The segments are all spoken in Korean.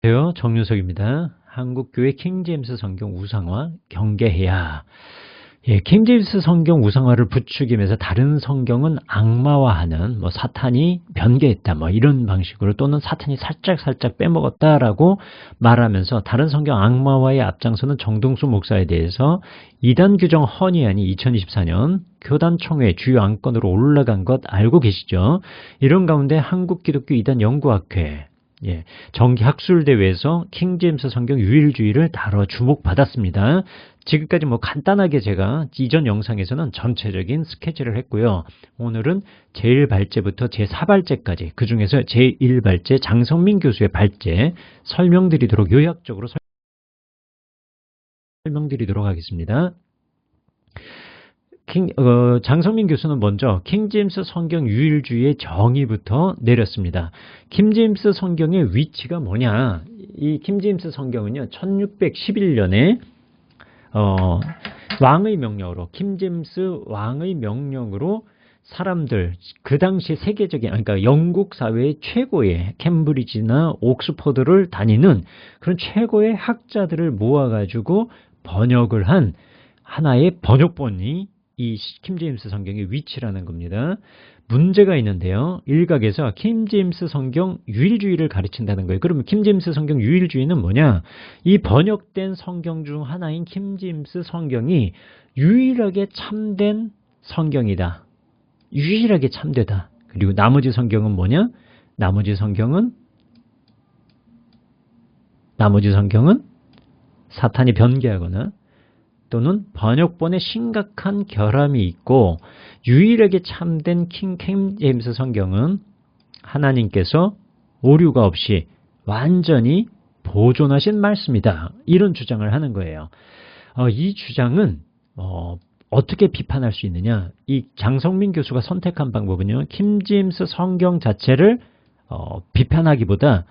안녕하세요. 정윤석입니다. 한국교회 킹제임스 성경 우상화 경계해야. 킹제임스 성경 우상화를 부추기면서 다른 성경은 악마화하는 사탄이 변개했다 이런 방식으로 또는 사탄이 살짝 빼먹었다라고 말하면서 다른 성경 악마화의 앞장서는 정동수 목사에 대해서 이단 규정 헌의안이 2024년 교단 총회 주요 안건으로 올라간 것 알고 계시죠? 이런 가운데 한국기독교 이단 연구학회 정기 학술대회에서 킹제임스 성경 유일주의를 다뤄 주목받았습니다. 지금까지 간단하게 제가 이전 영상에서는 전체적인 스케치를 했고요. 오늘은 제1발제부터 제4발제까지 그중에서 제1발제 장성민 교수의 발제 설명드리도록 요약적으로 설명드리도록 하겠습니다. 장성민 교수는 먼저 킹제임스 성경 유일주의의 정의부터 내렸습니다. 킹제임스 성경의 위치가 뭐냐? 이 킹제임스 성경은요, 1611년에 왕의 명령으로 킹제임스 왕의 명령으로 사람들 그 당시 세계적인 그러니까 영국 사회의 최고의 캠브리지나 옥스퍼드를 다니는 그런 최고의 학자들을 모아가지고 번역을 한 하나의 번역본이 이 킹제임스 성경의 위치라는 겁니다. 문제가 있는데요. 일각에서 킹제임스 성경 유일주의를 가르친다는 거예요. 그러면 킹제임스 성경 유일주의는 뭐냐? 이 번역된 성경 중 하나인 킹제임스 성경이 유일하게 참된 성경이다. 유일하게 참되다. 그리고 나머지 성경은 뭐냐? 나머지 성경은 사탄이 변개하거나 또는 번역본에 심각한 결함이 있고 유일하게 참된 킹제임스 성경은 하나님께서 오류가 없이 완전히 보존하신 말씀이다. 이런 주장을 하는 거예요. 이 주장은 어떻게 비판할 수 있느냐? 이 장성민 교수가 선택한 방법은요. 킹제임스 성경 자체를 비판하기보다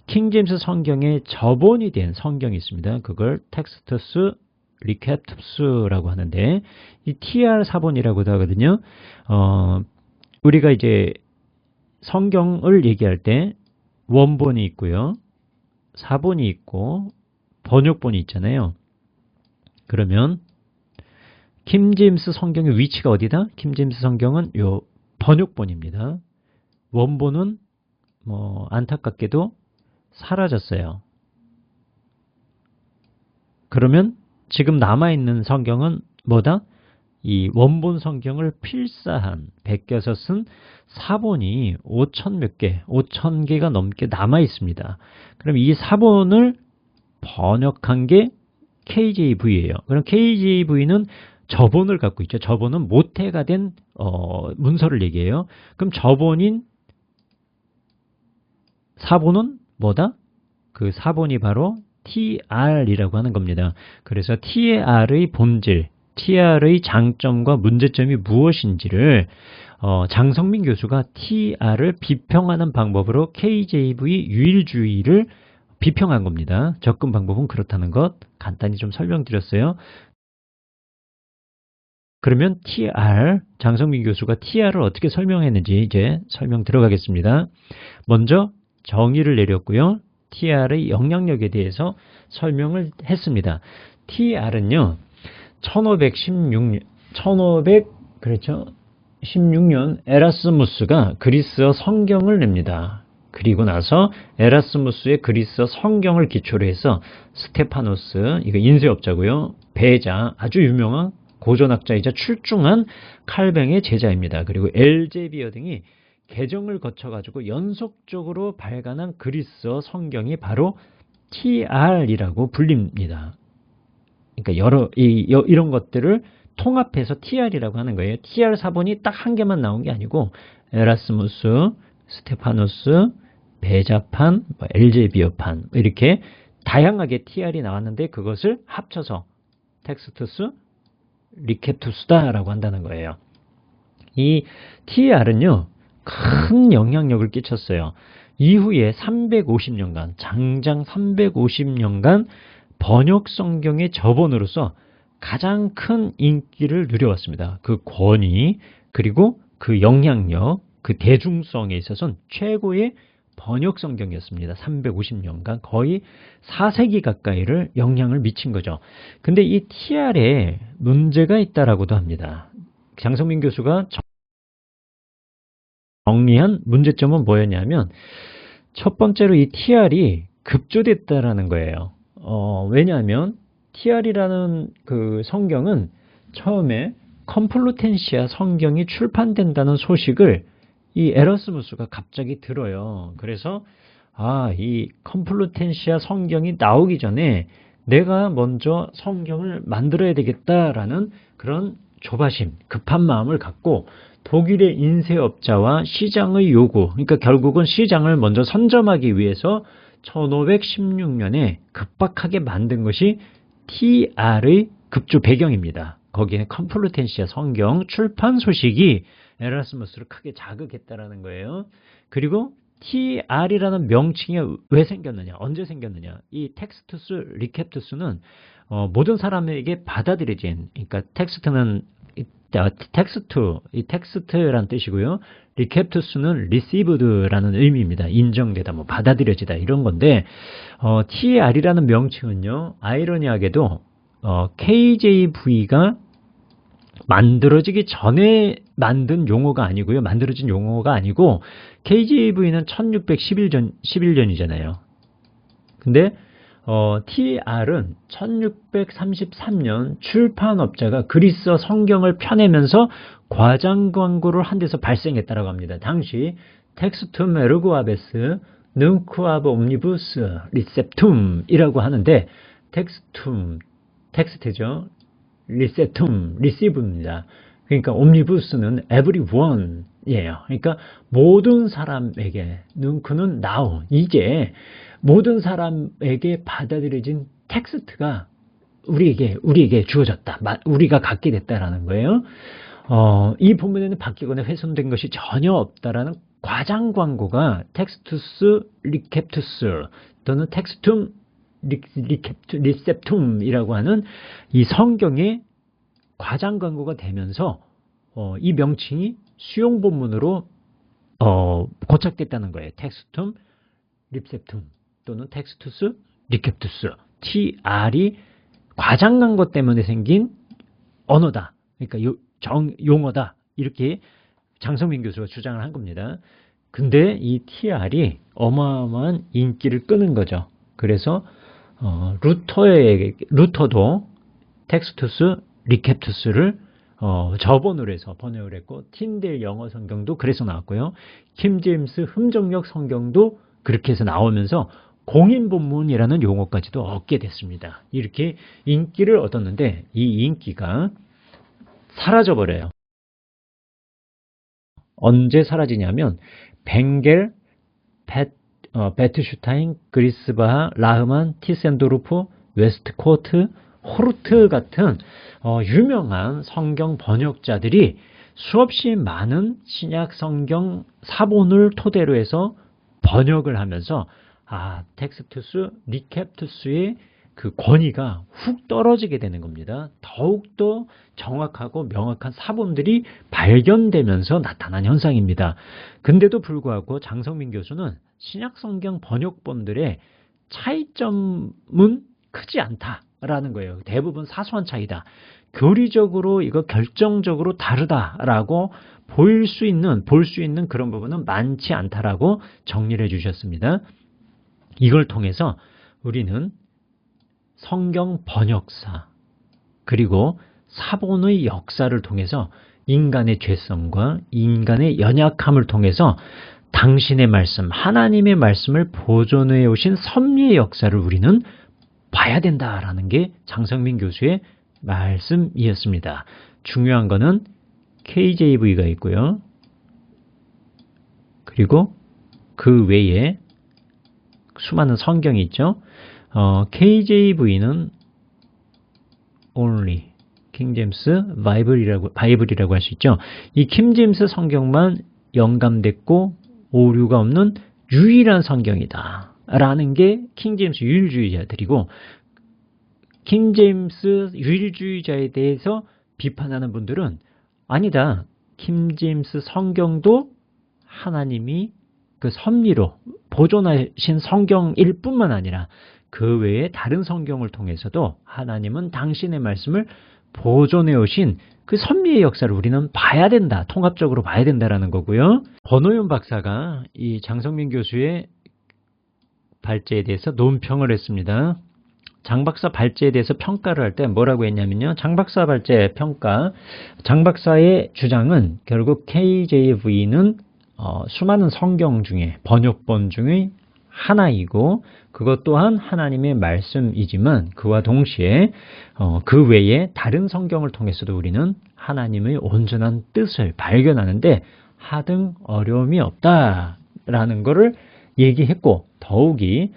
킹제임스 성경의 저본이 된 성경이 있습니다. 그걸 텍스터스 리캡투스라고 하는데 이 TR 사본이라고도 하거든요. 우리가 이제 성경을 얘기할 때 원본이 있고요. 사본이 있고 번역본이 있잖아요. 그러면 킹제임스 성경의 위치가 어디다? 킹제임스 성경은 요 번역본입니다. 원본은 안타깝게도 사라졌어요. 그러면 지금 남아있는 성경은 뭐다? 이 원본 성경을 필사한, 베껴서 쓴 사본이 5천 개가 넘게 남아있습니다. 그럼 이 사본을 번역한 게 KJV예요. 그럼 KJV는 저본을 갖고 있죠. 저본은 모태가 된 문서를 얘기해요. 그럼 저본인 사본은 뭐다? 그 사본이 바로 TR이라고 하는 겁니다. 그래서 TR의 본질, TR의 장점과 문제점이 무엇인지를 장성민 교수가 TR을 비평하는 방법으로 KJV 유일주의를 비평한 겁니다. 접근 방법은 그렇다는 것 간단히 좀 설명드렸어요. 그러면 TR, 장성민 교수가 TR을 어떻게 설명했는지 이제 설명 들어가겠습니다. 먼저 정의를 내렸고요. TR의 영향력에 대해서 설명을 했습니다. TR은요, 1516년 에라스무스가 그리스어 성경을 냅니다. 그리고 나서 에라스무스의 그리스어 성경을 기초로 해서 스테파노스, 이거 인쇄업자고요. 베자, 아주 유명한 고전학자이자 출중한 칼뱅의 제자입니다. 그리고 엘제비어 등이 개정을 거쳐가지고 연속적으로 발간한 그리스어 성경이 바로 TR이라고 불립니다. 그러니까 이런 것들을 통합해서 TR이라고 하는 거예요. TR 사본이 딱 한 개만 나온 게 아니고 에라스무스, 스테파노스, 베자판, 엘제비어판 이렇게 다양하게 TR이 나왔는데 그것을 합쳐서 텍스투스 리케투스다라고 한다는 거예요. 이 TR은요. 큰 영향력을 끼쳤어요. 이후에 350년간, 장장 350년간 번역 성경의 저본으로서 가장 큰 인기를 누려왔습니다. 그 권위, 그리고 그 영향력, 그 대중성에 있어서는 최고의 번역 성경이었습니다. 350년간 거의 4세기 가까이를 영향을 미친 거죠. 근데 이 TR에 문제가 있다라고도 합니다. 장성민 교수가 정리한 문제점은 뭐였냐면 첫 번째로 이 TR이 급조됐다라는 거예요. 왜냐하면 TR이라는 그 성경은 처음에 컴플루텐시아 성경이 출판된다는 소식을 이 에라스무스가 갑자기 들어요. 그래서 이 컴플루텐시아 성경이 나오기 전에 내가 먼저 성경을 만들어야 되겠다라는 그런 조바심, 급한 마음을 갖고 독일의 인쇄업자와 시장의 요구, 그러니까 결국은 시장을 먼저 선점하기 위해서 1516년에 급박하게 만든 것이 TR의 급조 배경입니다. 거기에 컴플루텐시아 성경 출판 소식이 에라스무스를 크게 자극했다라는 거예요. 그리고 TR이라는 명칭이 왜 생겼느냐, 언제 생겼느냐? 이 텍스투스 리캡투스는 모든 사람에게 받아들여진, 그러니까 텍스트는 이 텍스트란 뜻이고요. 리캡투스는 리시브드라는 의미입니다. 인정되다, 뭐 받아들여지다 이런 건데 TR이라는 명칭은요, 아이러니하게도 KJV가 만들어지기 전에 만든 용어가 아니고요. 만들어진 용어가 아니고 KJV는 1611년이잖아요. 근데 TR은 1633년 출판업자가 그리스어 성경을 펴내면서 과장 광고를 한 데서 발생했다고 합니다. 당시 텍스툼 에르고아베스 능쿠아브 옴니부스 리셉툼이라고 하는데 텍스트죠. 리셉툼, 리시브입니다. 그러니까 옴니부스는 everyone이에요. 그러니까 모든 사람에게, 능쿠는 now, 이제 모든 사람에게 받아들여진 텍스트가 우리에게 주어졌다. 우리가 갖게 됐다라는 거예요. 이 본문에는 바뀌거나 훼손된 것이 전혀 없다라는 과장 광고가 텍스투스 리캡투스 또는 텍스툼 리셉툼이라고 하는 이 성경의 과장 광고가 되면서 이 명칭이 수용 본문으로 고착됐다는 거예요. 텍스툼 리셉툼 또는 텍스투스 리캡투스. TR이 과장 광고 때문에 생긴 언어다. 그러니까 용어다. 이렇게 장성민 교수가 주장을 한 겁니다. 근데 이 TR이 어마어마한 인기를 끄는 거죠. 그래서 루터도 텍스투스 리캡투스를 저번으로 해서 번역을 했고, 틴델 영어 성경도 그래서 나왔고요. 킴 제임스 흠정역 성경도 그렇게 해서 나오면서 공인 본문이라는 용어까지도 얻게 됐습니다. 이렇게 인기를 얻었는데 이 인기가 사라져버려요. 언제 사라지냐면 벵겔, 베트슈타인, 그리스바하, 라흐만, 티센도르프, 웨스트코트, 호르트 같은 유명한 성경 번역자들이 수없이 많은 신약 성경 사본을 토대로 해서 번역을 하면서 텍스투스, 리캡투스의 그 권위가 훅 떨어지게 되는 겁니다. 더욱더 정확하고 명확한 사본들이 발견되면서 나타난 현상입니다. 근데도 불구하고 장성민 교수는 신약성경 번역본들의 차이점은 크지 않다라는 거예요. 대부분 사소한 차이다. 교리적으로 이거 결정적으로 다르다라고 볼 수 있는 그런 부분은 많지 않다라고 정리를 해주셨습니다. 이걸 통해서 우리는 성경 번역사 그리고 사본의 역사를 통해서 인간의 죄성과 인간의 연약함을 통해서 당신의 말씀, 하나님의 말씀을 보존해 오신 섭리의 역사를 우리는 봐야 된다라는 게 장성민 교수의 말씀이었습니다. 중요한 거는 KJV가 있고요. 그리고 그 외에 수많은 성경이 있죠. KJV는 only 킹제임스 바이블이라고 할 수 있죠. 이 킹제임스 성경만 영감됐고 오류가 없는 유일한 성경이다 라는 게 킹제임스 유일주의자들이고, 킹제임스 유일주의자에 대해서 비판하는 분들은 아니다, 킹제임스 성경도 하나님이 그 섭리로 보존하신 성경일 뿐만 아니라 그 외에 다른 성경을 통해서도 하나님은 당신의 말씀을 보존해 오신 그 섭리의 역사를 우리는 봐야 된다. 통합적으로 봐야 된다라는 거고요. 권호윤 박사가 이 장성민 교수의 발제에 대해서 논평을 했습니다. 장 박사 발제에 대해서 평가를 할 때 뭐라고 했냐면요. 장 박사 발제 평가. 장 박사의 주장은 결국 KJV는 수많은 성경 중에 번역본 중의 하나이고 그것 또한 하나님의 말씀이지만 그와 동시에 그 외에 다른 성경을 통해서도 우리는 하나님의 온전한 뜻을 발견하는데 하등 어려움이 없다라는 것을 얘기했고 더욱이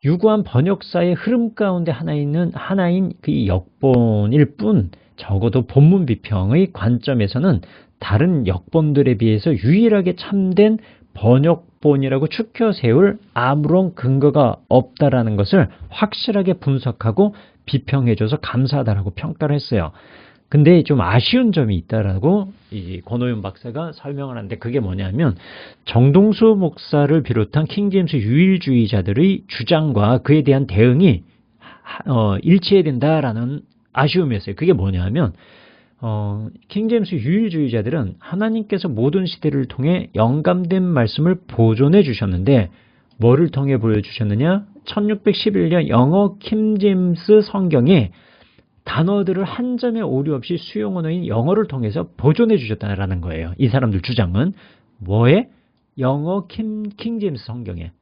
유구한 번역사의 흐름 가운데 하나인 그 역본일 뿐 적어도 본문 비평의 관점에서는 다른 역본들에 비해서 유일하게 참된 번역본이라고 추켜 세울 아무런 근거가 없다라는 것을 확실하게 분석하고 비평해줘서 감사하다라고 평가를 했어요. 근데 좀 아쉬운 점이 있다라고 이 권호윤 박사가 설명을 하는데 그게 뭐냐면 정동수 목사를 비롯한 킹제임스 유일주의자들의 주장과 그에 대한 대응이 일치해야 된다라는 아쉬움이었어요. 그게 뭐냐면 킹제임스 유일주의자들은 하나님께서 모든 시대를 통해 영감된 말씀을 보존해 주셨는데 뭐를 통해 보여주셨느냐? 1611년 영어 킹제임스 성경에 단어들을 한 점의 오류 없이 수용 언어인 영어를 통해서 보존해 주셨다는 거예요. 이 사람들 주장은 뭐에? 영어 킹제임스 성경에.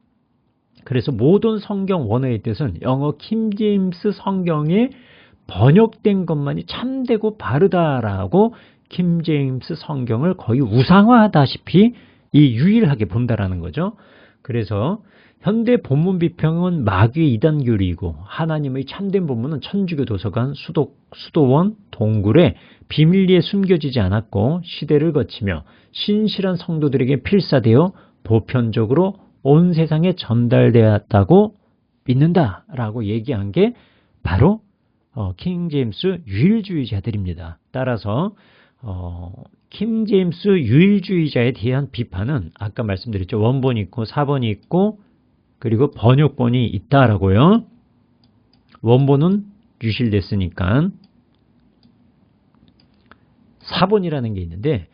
그래서 모든 성경 원어의 뜻은 영어 킹제임스 성경에 번역된 것만이 참되고 바르다라고 킹제임스 성경을 거의 우상화하다시피 이 유일하게 본다라는 거죠. 그래서 현대 본문 비평은 마귀의 이단교리이고 하나님의 참된 본문은 천주교 도서관, 수도원, 동굴에 비밀리에 숨겨지지 않았고 시대를 거치며 신실한 성도들에게 필사되어 보편적으로 온 세상에 전달되었다고 믿는다라고 얘기한 게 바로 킹제임스 유일주의자들입니다. 따라서 킹제임스 유일주의자에 대한 비판은 아까 말씀드렸죠. 원본이 있고 사본이 있고 그리고 번역본이 있다라고요. 원본은 유실됐으니까 사본이라는 게 있는데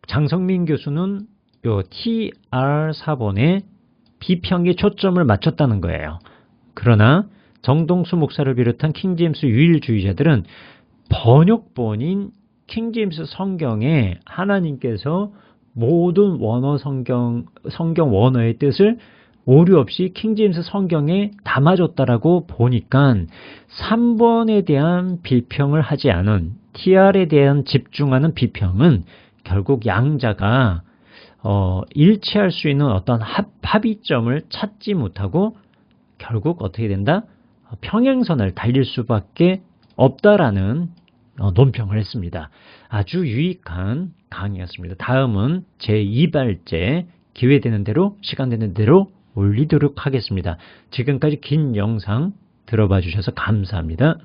장성민 교수는 요 TR 사본에 비평에 초점을 맞췄다는 거예요. 그러나 정동수 목사를 비롯한 킹제임스 유일주의자들은 번역본인 킹제임스 성경에 하나님께서 모든 원어 성경 원어의 뜻을 오류 없이 킹제임스 성경에 담아줬다라고 보니까 3번에 대한 비평을 하지 않은 TR에 대한 집중하는 비평은 결국 양자가 일치할 수 있는 어떤 합의점을 찾지 못하고 결국 어떻게 된다? 평행선을 달릴 수밖에 없다라는 논평을 했습니다. 아주 유익한 강의였습니다. 다음은 제2발제 기회되는 대로 시간 되는 대로 올리도록 하겠습니다. 지금까지 긴 영상 들어봐 주셔서 감사합니다.